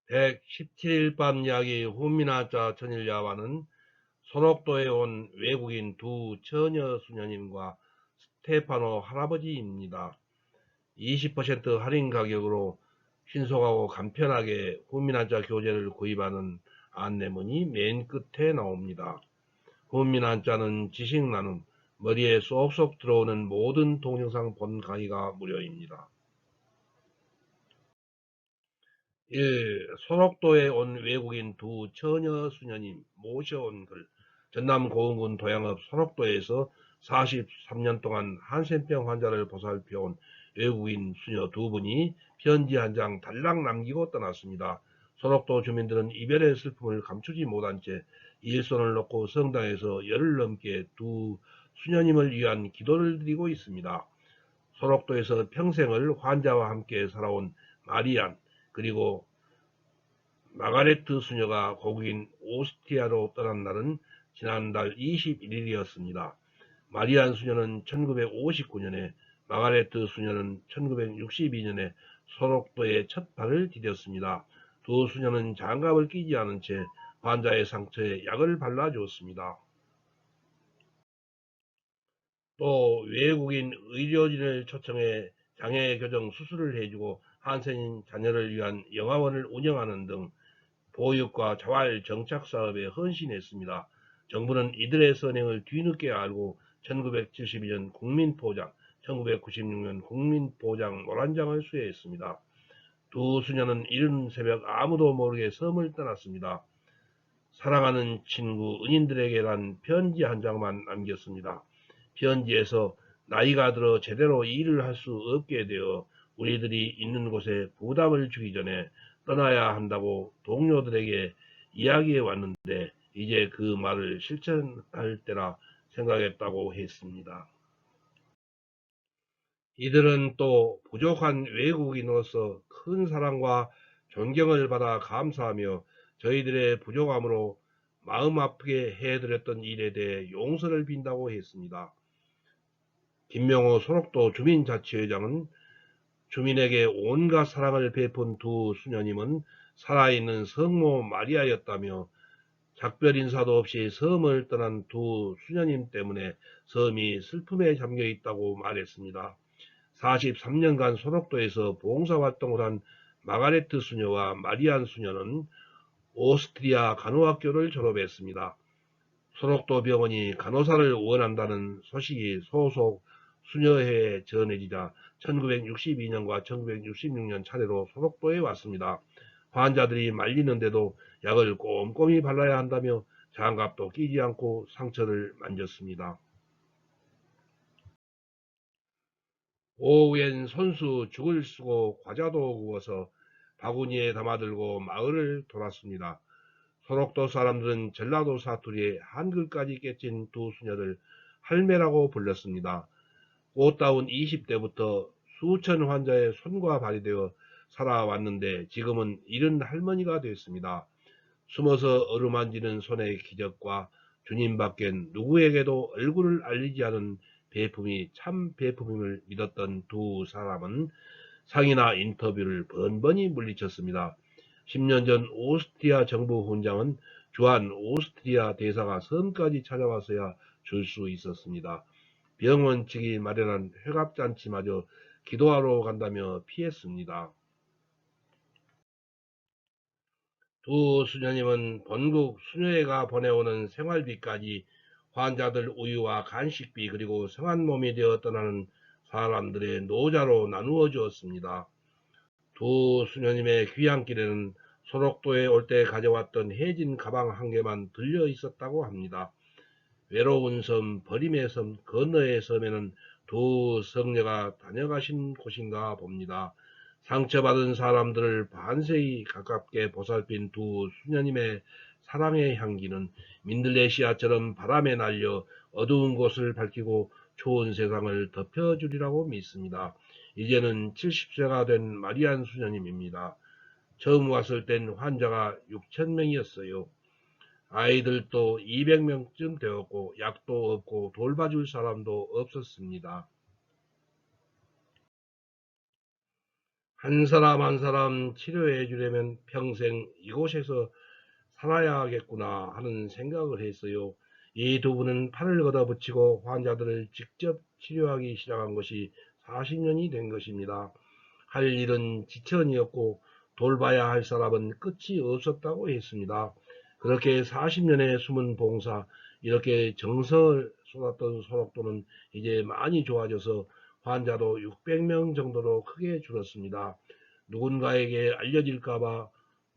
117일 밤 이야기 훈민화자 천일야와는 소록도에 온 외국인 두 처녀 수녀님과 스테파노 할아버지입니다. 20% 할인 가격으로 신속하고 간편하게 훈민한자 교재를 구입하는 안내문이 맨 끝에 나옵니다. 훈민한자는 지식 나눔, 머리에 쏙쏙 들어오는 모든 동영상 본 강의가 무료입니다. 1. 소록도에 온 외국인 두 처녀 수녀님 모셔온 글. 전남 고흥군 도양읍 소록도에서 43년 동안 한센병 환자를 보살펴온 외국인 수녀 두 분이 편지 한 장 달랑 남기고 떠났습니다. 소록도 주민들은 이별의 슬픔을 감추지 못한 채 일손을 놓고 성당에서 열흘 넘게 두 수녀님을 위한 기도를 드리고 있습니다. 소록도에서 평생을 환자와 함께 살아온 마리안, 그리고 마가레트 수녀가 고국인 오스트리아로 떠난 날은 지난달 21일이었습니다. 마리안 수녀는 1959년에, 마가레트 수녀는 1962년에 소록도에 첫 발을 디뎠습니다. 두 수녀는 장갑을 끼지 않은 채 환자의 상처에 약을 발라주었습니다. 또 외국인 의료진을 초청해 장애 교정 수술을 해주고 한센인 자녀를 위한 영화원을 운영하는 등 보육과 자활 정착 사업에 헌신했습니다. 정부는 이들의 선행을 뒤늦게 알고 1972년 국민포장, 1996년 국민포장 노란장을 수여했습니다. 두 수녀는 이른 새벽 아무도 모르게 섬을 떠났습니다. 사랑하는 친구 은인들에게란 편지 한 장만 남겼습니다. 편지에서 나이가 들어 제대로 일을 할 수 없게 되어 우리들이 있는 곳에 부담을 주기 전에 떠나야 한다고 동료들에게 이야기해 왔는데 이제 그 말을 실천할 때라 생각했다고 했습니다. 이들은 또 부족한 외국인으로서 큰 사랑과 존경을 받아 감사하며 저희들의 부족함으로 마음 아프게 해드렸던 일에 대해 용서를 빈다고 했습니다. 김명호 소록도 주민자치회장은 주민에게 온갖 사랑을 베푼 두 수녀님은 살아있는 성모 마리아였다며 작별 인사도 없이 섬을 떠난 두 수녀님 때문에 섬이 슬픔에 잠겨 있다고 말했습니다. 43년간 소록도에서 봉사활동을 한 마가레트 수녀와 마리안 수녀는 오스트리아 간호학교를 졸업했습니다. 소록도 병원이 간호사를 원한다는 소식이 소속 수녀회에 전해지자 1962년과 1966년 차례로 소록도에 왔습니다. 환자들이 말리는데도 약을 꼼꼼히 발라야 한다며 장갑도 끼지 않고 상처를 만졌습니다. 오후엔 손수 죽을 쓰고 과자도 구워서 바구니에 담아들고 마을을 돌았습니다. 소록도 사람들은 전라도 사투리에 한글까지 깨친 두 수녀를 할매라고 불렀습니다. 꽃다운 20대부터 수천 환자의 손과 발이 되어 살아왔는데 지금은 이른 할머니가 됐습니다. 숨어서 어루만지는 손의 기적과 주님밖엔 누구에게도 얼굴을 알리지 않은 배품이 참 배품임을 믿었던 두 사람은 상이나 인터뷰를 번번이 물리쳤습니다. 10년 전 오스트리아 정부 훈장은 주한 오스트리아 대사가 섬까지 찾아와서야 줄 수 있었습니다. 병원 측이 마련한 회갑잔치마저 기도하러 간다며 피했습니다. 두 수녀님은 본국 수녀회가 보내오는 생활비까지 환자들 우유와 간식비 그리고 성한 몸이 되어 떠나는 사람들의 노자로 나누어 주었습니다. 두 수녀님의 귀향길에는 소록도에 올 때 가져왔던 해진 가방 한 개만 들려 있었다고 합니다. 외로운 섬, 버림의 섬, 건너의 섬에는 두 성녀가 다녀가신 곳인가 봅니다. 상처받은 사람들을 반세기 가깝게 보살핀 두 수녀님의 사랑의 향기는 민들레시아처럼 바람에 날려 어두운 곳을 밝히고 좋은 세상을 덮여주리라고 믿습니다. 이제는 70세가 된 마리안 수녀님입니다. 처음 왔을 땐 환자가 6,000명이었어요. 아이들도 200명쯤 되었고 약도 없고 돌봐줄 사람도 없었습니다. 한 사람 한 사람 치료해 주려면 평생 이곳에서 살아야 하겠구나 하는 생각을 했어요. 이 두 분은 팔을 걷어붙이고 환자들을 직접 치료하기 시작한 것이 40년이 된 것입니다. 할 일은 지천이었고 돌봐야 할 사람은 끝이 없었다고 했습니다. 그렇게 40년의 숨은 봉사, 이렇게 정성을 쏟았던 소록도는 이제 많이 좋아져서 환자도 600명 정도로 크게 줄었습니다. 누군가에게 알려질까봐,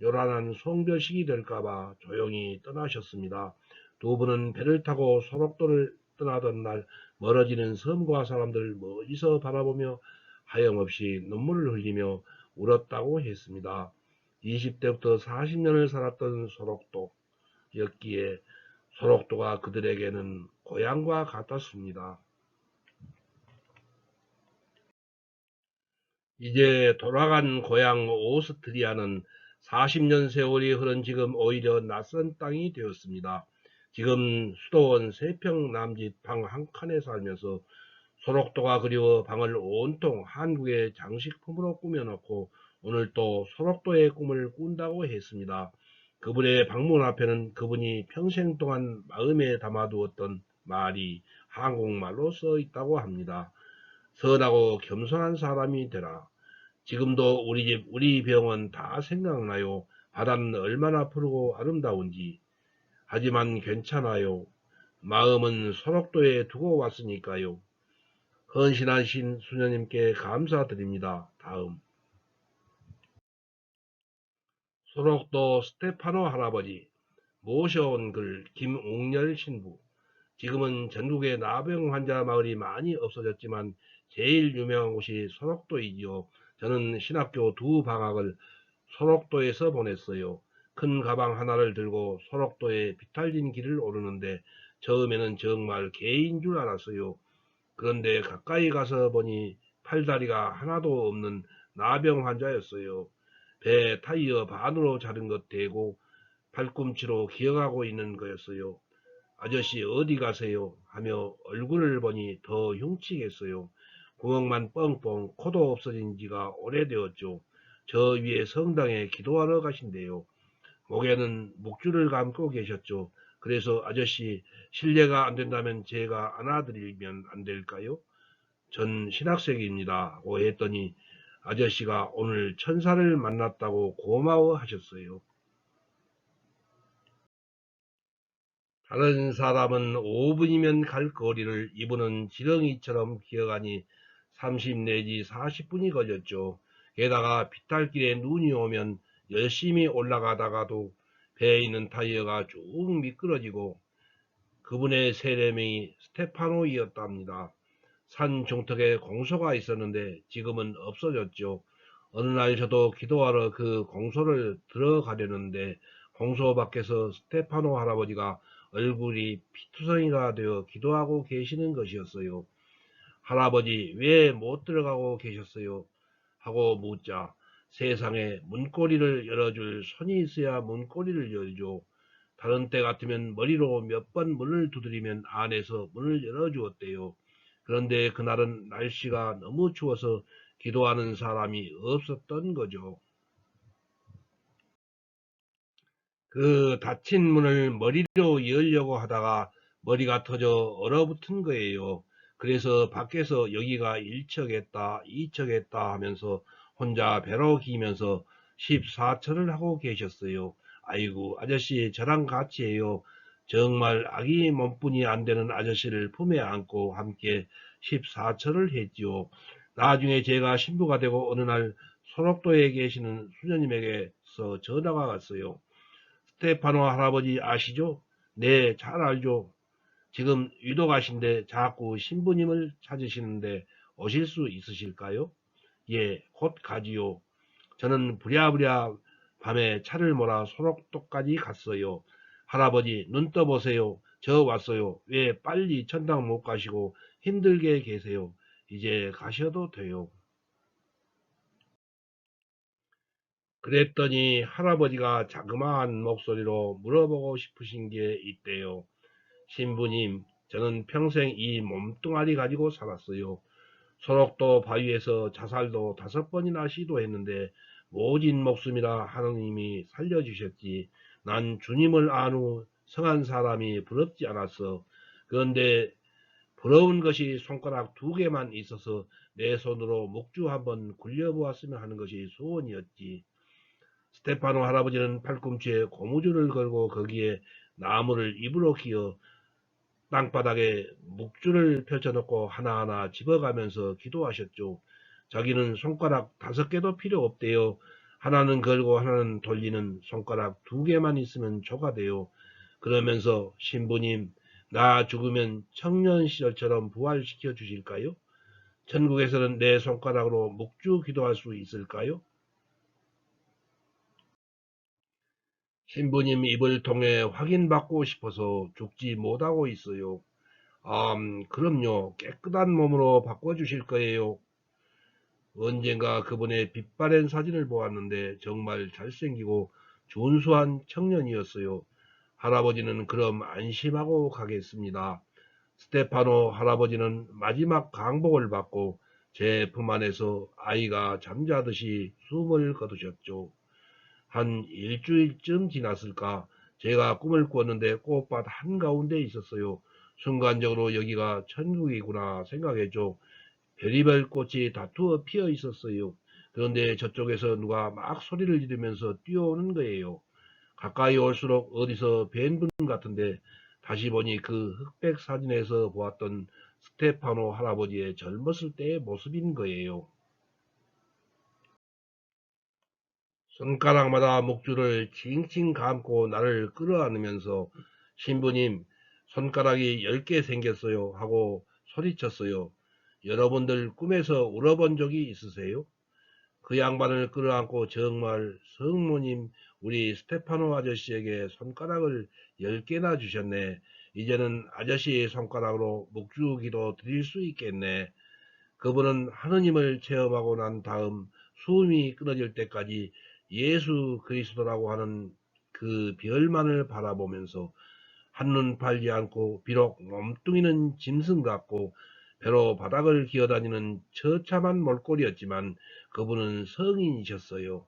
요란한 송별식이 될까봐 조용히 떠나셨습니다. 두 분은 배를 타고 소록도를 떠나던 날 멀어지는 섬과 사람들 멀리서 바라보며 하염없이 눈물을 흘리며 울었다고 했습니다. 20대부터 40년을 살았던 소록도였기에 소록도가 그들에게는 고향과 같았습니다. 이제 돌아간 고향 오스트리아는 40년 세월이 흐른 지금 오히려 낯선 땅이 되었습니다. 지금 수도원 3평 남짓 방 한 칸에 살면서 소록도가 그리워 방을 온통 한국의 장식품으로 꾸며놓고 오늘 또 소록도의 꿈을 꾼다고 했습니다. 그분의 방문 앞에는 그분이 평생 동안 마음에 담아두었던 말이 한국말로 써 있다고 합니다. 선하고 겸손한 사람이 되라. 지금도 우리 집, 우리 병원 다 생각나요. 바다는 얼마나 푸르고 아름다운지. 하지만 괜찮아요. 마음은 소록도에 두고 왔으니까요. 헌신하신 수녀님께 감사드립니다. 다음. 소록도 스테파노 할아버지 모셔온 글 김옥렬 신부. 지금은 전국에 나병 환자 마을이 많이 없어졌지만 제일 유명한 곳이 소록도이지요. 저는 신학교 2방학을 소록도에서 보냈어요. 큰 가방 하나를 들고 소록도의 비탈진 길을 오르는데 처음에는 정말 개인 줄 알았어요. 그런데 가까이 가서 보니 팔다리가 하나도 없는 나병 환자였어요. 배 타이어 반으로 자른 것 대고 팔꿈치로 기어가고 있는 거였어요. 아저씨 어디 가세요? 하며 얼굴을 보니 더 흉측했어요. 구멍만 뻥뻥, 코도 없어진 지가 오래되었죠. 저 위에 성당에 기도하러 가신대요. 목에는 묵주를 감고 계셨죠. 그래서 아저씨 실례가 안 된다면 제가 안아드리면 안 될까요? 전 신학생입니다. 고 했더니 아저씨가 오늘 천사를 만났다고 고마워하셨어요. 다른 사람은 5분이면 갈 거리를 이분은 지렁이처럼 기어가니 30 내지 40분이 걸렸죠. 게다가 비탈길에 눈이 오면 열심히 올라가다가도 배에 있는 타이어가 쭉 미끄러지고 그분의 세례명이 스테파노이었답니다. 산 중턱에 공소가 있었는데 지금은 없어졌죠. 어느 날 저도 기도하러 그 공소를 들어가려는데 공소 밖에서 스테파노 할아버지가 얼굴이 피투성이가 되어 기도하고 계시는 것이었어요. 할아버지 왜 못 들어가고 계셨어요? 하고 묻자 세상에 문고리를 열어줄 손이 있어야 문고리를 열죠. 다른 때 같으면 머리로 몇 번 문을 두드리면 안에서 문을 열어주었대요. 그런데 그날은 날씨가 너무 추워서 기도하는 사람이 없었던 거죠. 그 닫힌 문을 머리로 열려고 하다가 머리가 터져 얼어붙은 거예요. 그래서 밖에서 여기가 1척했다, 2척했다 하면서 혼자 배로 기면서 14철을 하고 계셨어요. 아이고, 아저씨, 저랑 같이 해요. 정말 아기 몸뿐이 안 되는 아저씨를 품에 안고 함께 14철을 했지요. 나중에 제가 신부가 되고 어느 날 소록도에 계시는 수녀님에게서 전화가 왔어요. 스테파노 할아버지 아시죠? 네, 잘 알죠. 지금 위도 가신데 자꾸 신부님을 찾으시는데 오실 수 있으실까요? 예, 곧 가지요. 저는 부랴부랴 밤에 차를 몰아 소록도까지 갔어요. 할아버지 눈 떠보세요. 저 왔어요. 왜 빨리 천당 못 가시고 힘들게 계세요? 이제 가셔도 돼요. 그랬더니 할아버지가 자그마한 목소리로 물어보고 싶으신 게 있대요. 신부님, 저는 평생 이 몸뚱아리 가지고 살았어요. 소록도 바위에서 자살도 5번이나 시도했는데 모진 목숨이라 하느님이 살려주셨지. 난 주님을 안 후 성한 사람이 부럽지 않았어. 그런데 부러운 것이 손가락 2개만 있어서 내 손으로 목주 한번 굴려보았으면 하는 것이 소원이었지. 스테파노 할아버지는 팔꿈치에 고무줄을 걸고 거기에 나무를 입으로 끼어 땅바닥에 묵주를 펼쳐놓고 하나하나 집어가면서 기도하셨죠. 자기는 손가락 5개도 필요 없대요. 하나는 걸고 하나는 돌리는 손가락 2개만 있으면 조가돼요. 그러면서 신부님, 나 죽으면 청년 시절처럼 부활시켜 주실까요? 천국에서는 내 손가락으로 묵주 기도할 수 있을까요? 신부님 입을 통해 확인받고 싶어서 죽지 못하고 있어요. 그럼요. 깨끗한 몸으로 바꿔주실 거예요. 언젠가 그분의 빛바랜 사진을 보았는데 정말 잘생기고 준수한 청년이었어요. 할아버지는 그럼 안심하고 가겠습니다. 스테파노 할아버지는 마지막 강복을 받고 제 품 안에서 아이가 잠자듯이 숨을 거두셨죠. 한 일주일쯤 지났을까 제가 꿈을 꾸었는데 꽃밭 한가운데 있었어요. 순간적으로 여기가 천국이구나 생각했죠. 별이별 꽃이 다투어 피어 있었어요. 그런데 저쪽에서 누가 막 소리를 지르면서 뛰어오는 거예요. 가까이 올수록 어디서 뵌 분 같은데 다시 보니 그 흑백 사진에서 보았던 스테파노 할아버지의 젊었을 때의 모습인 거예요. 손가락마다 목줄을 칭칭 감고 나를 끌어안으면서 신부님, 손가락이 10개 생겼어요 하고 소리쳤어요. 여러분들 꿈에서 울어본 적이 있으세요? 그 양반을 끌어안고 정말 성모님, 우리 스테파노 아저씨에게 손가락을 10개나 주셨네. 이제는 아저씨의 손가락으로 묵주기도 드릴 수 있겠네. 그분은 하느님을 체험하고 난 다음 숨이 끊어질 때까지 예수 그리스도라고 하는 그 별만을 바라보면서 한눈 팔지 않고 비록 몸뚱이는 짐승 같고 배로 바닥을 기어다니는 처참한 몰골이었지만 그분은 성인이셨어요.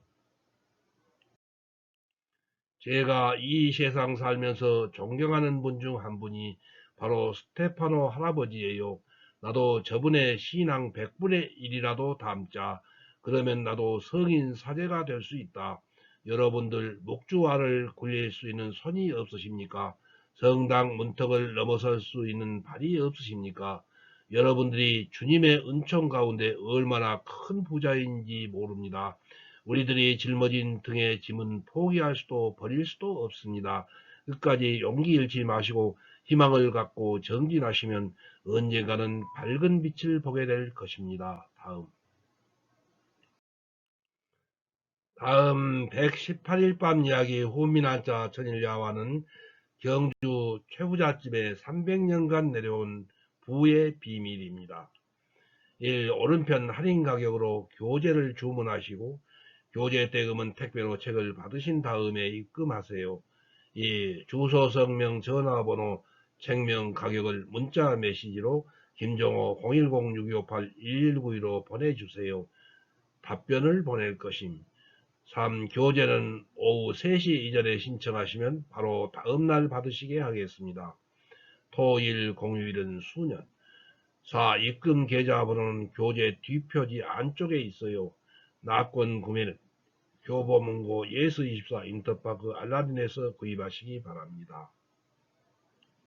제가 이 세상 살면서 존경하는 분 중 한 분이 바로 스테파노 할아버지예요. 나도 저분의 신앙 100분의 1이라도 담자. 그러면 나도 성인 사제가 될 수 있다. 여러분들 목주알을 굴릴 수 있는 손이 없으십니까? 성당 문턱을 넘어설 수 있는 발이 없으십니까? 여러분들이 주님의 은총 가운데 얼마나 큰 부자인지 모릅니다. 우리들이 짊어진 등의 짐은 포기할 수도 버릴 수도 없습니다. 끝까지 용기 잃지 마시고 희망을 갖고 정진하시면 언젠가는 밝은 빛을 보게 될 것입니다. 다음 118일 밤 이야기 호미난자 천일야와는 경주 최부잣집에 300년간 내려온 부의 비밀입니다. 1. 오른편 할인 가격으로 교재를 주문하시고 교재 대금은 택배로 책을 받으신 다음에 입금하세요. 2. 주소, 성명, 전화번호, 책명, 가격을 문자 메시지로 김종호 010-6258-1192로 보내주세요. 답변을 보낼 것임. 3. 교재는 오후 3시 이전에 신청하시면 바로 다음날 받으시게 하겠습니다. 토일 공휴일은 수년. 4. 입금 계좌번호는 교재 뒷표지 안쪽에 있어요. 낙권 구매는 교보문고 예스24 인터파크 알라딘에서 구입하시기 바랍니다.